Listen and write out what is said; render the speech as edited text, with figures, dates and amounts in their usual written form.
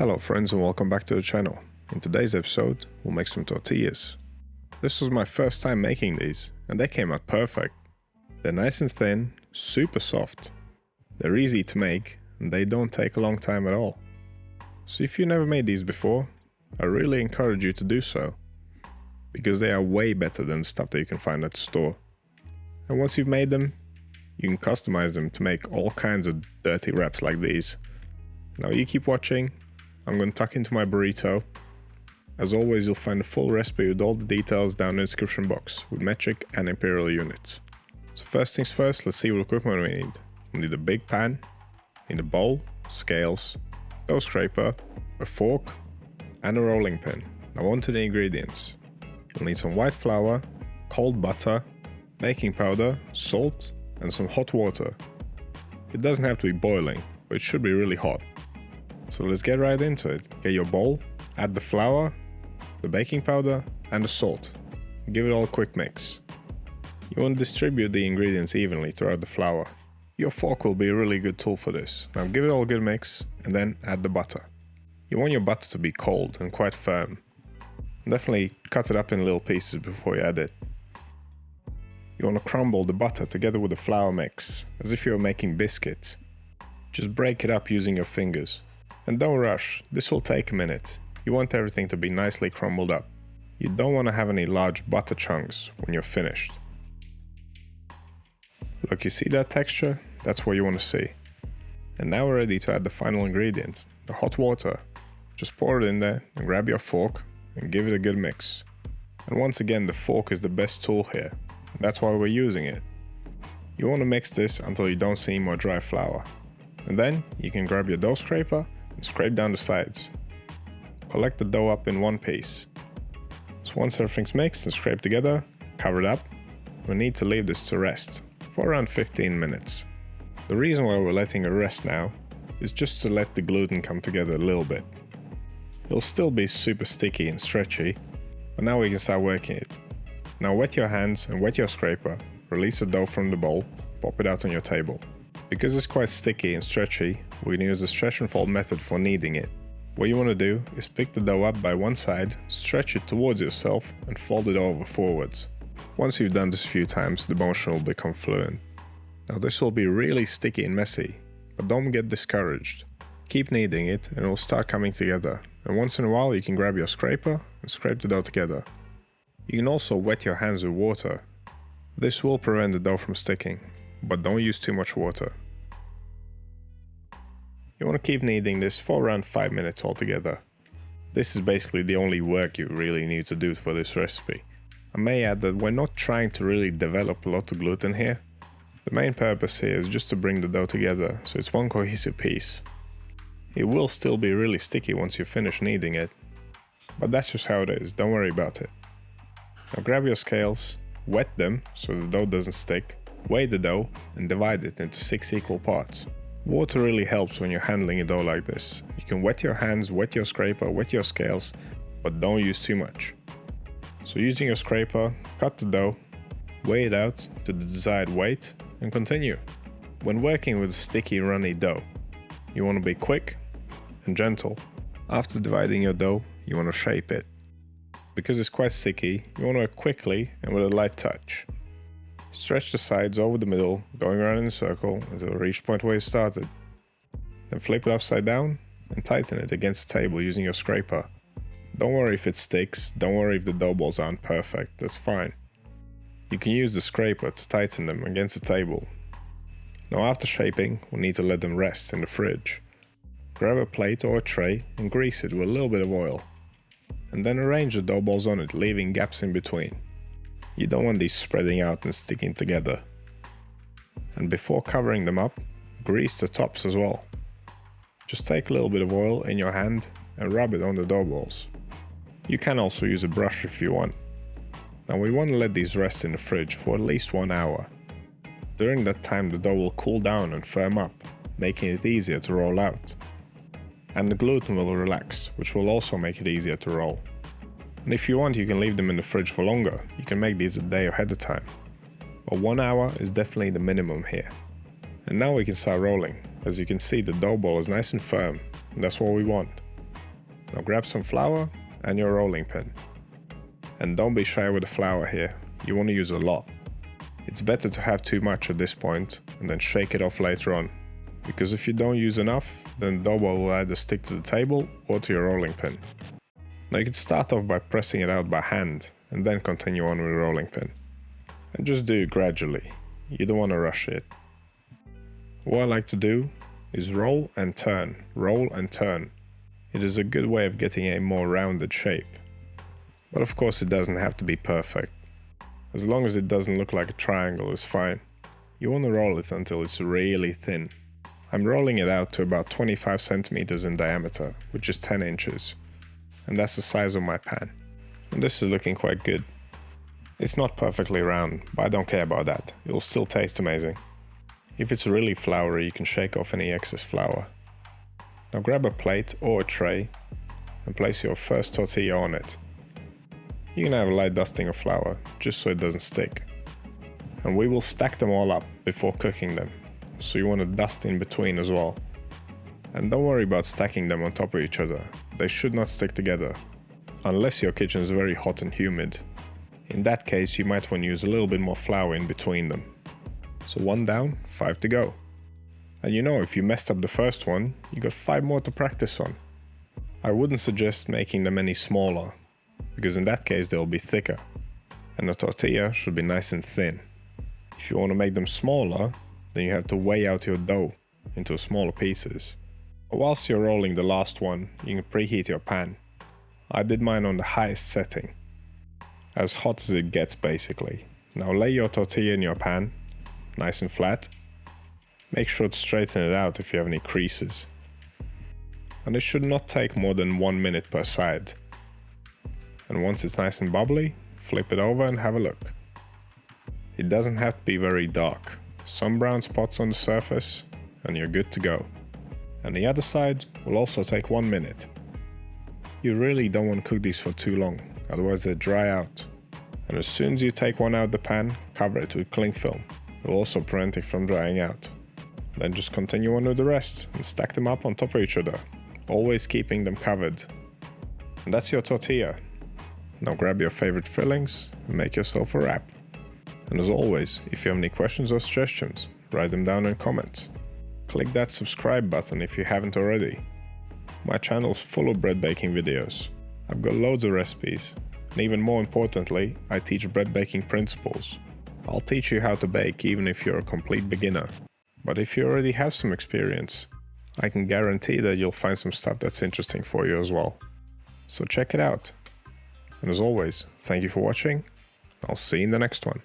Hello friends and welcome back to the channel. In today's episode, we'll make some tortillas. This was my first time making these and they came out perfect. They're nice and thin, super soft. They're easy to make and they don't take a long time at all. So if you never made these before, I really encourage you to do so. Because they are way better than the stuff that you can find at the store. And once you've made them, you can customize them to make all kinds of dirty wraps like these. Now you keep watching. I'm going to tuck into my burrito. As always, you'll find a full recipe with all the details down in the description box with metric and imperial units. So first things first, let's see what equipment we need. We need a big pan, need a bowl, scales, dough scraper, a fork and a rolling pin. Now on to the ingredients. You'll need some white flour, cold butter, baking powder, salt and some hot water. It doesn't have to be boiling, but it should be really hot. So let's get right into it. Get your bowl, add the flour, the baking powder and the salt. Give it all a quick mix. You want to distribute the ingredients evenly throughout the flour. Your fork will be a really good tool for this. Now give it all a good mix and then add the butter. You want your butter to be cold and quite firm. Definitely cut it up in little pieces before you add it. You want to crumble the butter together with the flour mix, as if you were making biscuits. Just break it up using your fingers. And don't rush, this will take a minute. You want everything to be nicely crumbled up. You don't want to have any large butter chunks when you're finished. Look, you see that texture? That's what you want to see. And now we're ready to add the final ingredients, the hot water. Just pour it in there and grab your fork and give it a good mix. And once again, the fork is the best tool here. That's why we're using it. You want to mix this until you don't see more dry flour. And then you can grab your dough scraper and scrape down the sides. Collect the dough up in one piece. So once everything's mixed and scraped together, cover it up. We need to leave this to rest for around 15 minutes. The reason why we're letting it rest now is just to let the gluten come together a little bit. It'll still be super sticky and stretchy, but now we can start working it. Now wet your hands and wet your scraper, release the dough from the bowl, pop it out on your table. Because it's quite sticky and stretchy, we can use the stretch and fold method for kneading it. What you want to do is pick the dough up by one side, stretch it towards yourself and fold it over forwards. Once you've done this a few times, the motion will become fluent. Now this will be really sticky and messy, but don't get discouraged. Keep kneading it and it will start coming together, and once in a while you can grab your scraper and scrape the dough together. You can also wet your hands with water. This will prevent the dough from sticking, but don't use too much water. You want to keep kneading this for around 5 minutes altogether. This is basically the only work you really need to do for this recipe. I may add that we're not trying to really develop a lot of gluten here. The main purpose here is just to bring the dough together so it's one cohesive piece. It will still be really sticky once you finish kneading it, but that's just how it is, don't worry about it. Now grab your scales, wet them so the dough doesn't stick, weigh the dough and divide it into 6 equal parts. Water really helps when you're handling a dough like this. You can wet your hands, wet your scraper, wet your scales, but don't use too much. So using your scraper, cut the dough, weigh it out to the desired weight and continue. When working with a sticky, runny dough, you want to be quick and gentle. After dividing your dough, you want to shape it. Because it's quite sticky, you want to work quickly and with a light touch. Stretch the sides over the middle, going around in a circle until you reach the point where you started. Then flip it upside down and tighten it against the table using your scraper. Don't worry if it sticks, don't worry if the dough balls aren't perfect, that's fine. You can use the scraper to tighten them against the table. Now after shaping, we need to let them rest in the fridge. Grab a plate or a tray and grease it with a little bit of oil. And then arrange the dough balls on it, leaving gaps in between. You don't want these spreading out and sticking together. And before covering them up, grease the tops as well. Just take a little bit of oil in your hand and rub it on the dough balls. You can also use a brush if you want. Now we want to let these rest in the fridge for at least 1 hour. During that time the dough will cool down and firm up, making it easier to roll out. And the gluten will relax, which will also make it easier to roll. And if you want, you can leave them in the fridge for longer. You can make these a day ahead of time. But 1 hour is definitely the minimum here. And now we can start rolling. As you can see, the dough ball is nice and firm, and that's what we want. Now grab some flour and your rolling pin. And don't be shy with the flour here, you want to use a lot. It's better to have too much at this point and then shake it off later on, because if you don't use enough, then the dough will either stick to the table or to your rolling pin. Now you can start off by pressing it out by hand and then continue on with the rolling pin. And just do it gradually, you don't want to rush it. What I like to do is roll and turn, roll and turn. It is a good way of getting a more rounded shape. But of course it doesn't have to be perfect. As long as it doesn't look like a triangle is fine. You want to roll it until it's really thin. I'm rolling it out to about 25 centimeters in diameter, which is 10 inches. And that's the size of my pan. And this is looking quite good. It's not perfectly round, but I don't care about that. It'll still taste amazing. If it's really floury, you can shake off any excess flour. Now grab a plate or a tray and place your first tortilla on it. You can have a light dusting of flour, just so it doesn't stick. And we will stack them all up before cooking them, so you want to dust in between as well. And don't worry about stacking them on top of each other, they should not stick together, unless your kitchen is very hot and humid. In that case you might want to use a little bit more flour in between them. So 1 down, 5 to go. And you know, if you messed up the first one, you got 5 more to practice on. I wouldn't suggest making them any smaller, because in that case they'll be thicker, and the tortilla should be nice and thin. If you want to make them smaller, then you have to weigh out your dough into smaller pieces. Whilst you're rolling the last one, you can preheat your pan. I did mine on the highest setting, as hot as it gets basically. Now lay your tortilla in your pan, nice and flat. Make sure to straighten it out if you have any creases. And it should not take more than 1 minute per side. And once it's nice and bubbly, flip it over and have a look. It doesn't have to be very dark. Some brown spots on the surface and you're good to go. And the other side will also take 1 minute. You really don't want to cook these for too long, otherwise they dry out. And as soon as you take one out of the pan, cover it with cling film. It will also prevent it from drying out. Then just continue on with the rest and stack them up on top of each other, always keeping them covered. And that's your tortilla. Now grab your favorite fillings and make yourself a wrap. And as always, if you have any questions or suggestions, write them down in comments. Click that subscribe button if you haven't already. My channel is full of bread baking videos. I've got loads of recipes, and even more importantly, I teach bread baking principles. I'll teach you how to bake even if you're a complete beginner. But if you already have some experience, I can guarantee that you'll find some stuff that's interesting for you as well. So check it out. And as always, thank you for watching. I'll see you in the next one.